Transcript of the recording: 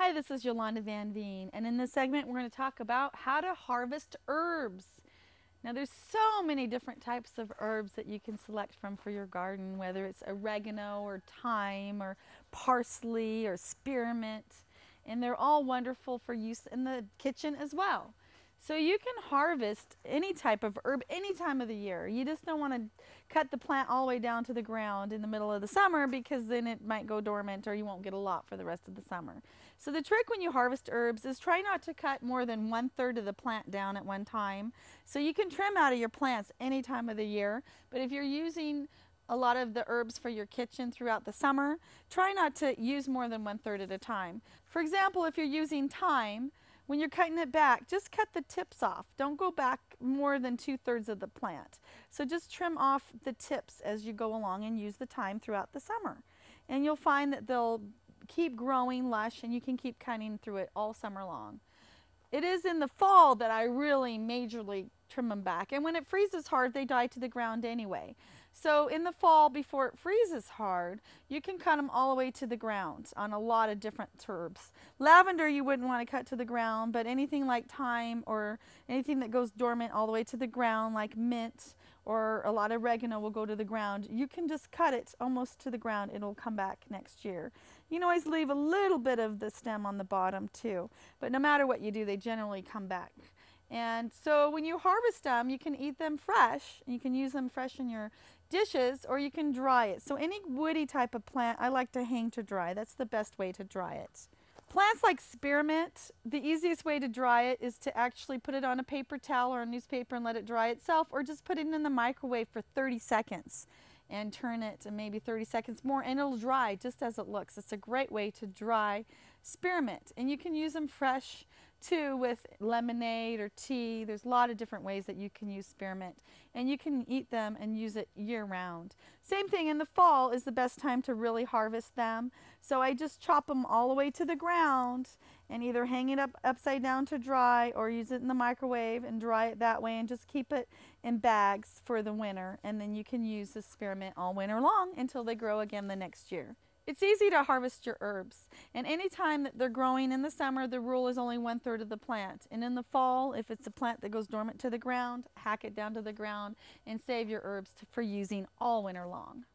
Hi, this is Yolanda Vanveen, and in this segment we're going to talk about how to harvest herbs. Now there's so many different types of herbs that you can select from for your garden, whether it's oregano or thyme or parsley or spearmint, and they're all wonderful for use in the kitchen as well. So you can harvest any type of herb any time of the year. You just don't want to cut the plant all the way down to the ground in the middle of the summer because then it might go dormant or you won't get a lot for the rest of the summer. So the trick when you harvest herbs is try not to cut more than 1/3 of the plant down at one time. So you can trim out of your plants any time of the year, but if you're using a lot of the herbs for your kitchen throughout the summer, try not to use more than 1/3 at a time. For example, if you're using thyme, when you're cutting it back, just cut the tips off. Don't go back more than 2/3 of the plant. So just trim off the tips as you go along and use the thyme throughout the summer. And you'll find that they'll keep growing lush and you can keep cutting through it all summer long. It is in the fall that I really majorly trim them back. And when it freezes hard, they die to the ground anyway. So in the fall, before it freezes hard, you can cut them all the way to the ground on a lot of different herbs. Lavender you wouldn't want to cut to the ground, but anything like thyme or anything that goes dormant all the way to the ground, like mint or a lot of oregano will go to the ground. You can just cut it almost to the ground. It'll come back next year. You can always leave a little bit of the stem on the bottom too, but no matter what you do, they generally come back. And so when you harvest them, you can eat them fresh. You can use them fresh in your dishes or you can dry it. So any woody type of plant, I like to hang to dry. That's the best way to dry it. Plants like spearmint, the easiest way to dry it is to actually put it on a paper towel or a newspaper and let it dry itself, or just put it in the microwave for 30 seconds and turn it and maybe 30 seconds more and it'll dry just as it looks. It's a great way to dry spearmint, and you can use them fresh too with lemonade or tea. There's a lot of different ways that you can use spearmint, and you can eat them and use it year round. Same thing in the fall is the best time to really harvest them. So I just chop them all the way to the ground and either hang it up upside down to dry or use it in the microwave and dry it that way and just keep it in bags for the winter, and then you can use the spearmint all winter long until they grow again the next year. It's easy to harvest your herbs, and any time that they're growing in the summer, the rule is only 1/3 of the plant. And in the fall, if it's a plant that goes dormant to the ground, hack it down to the ground and save your herbs for using all winter long.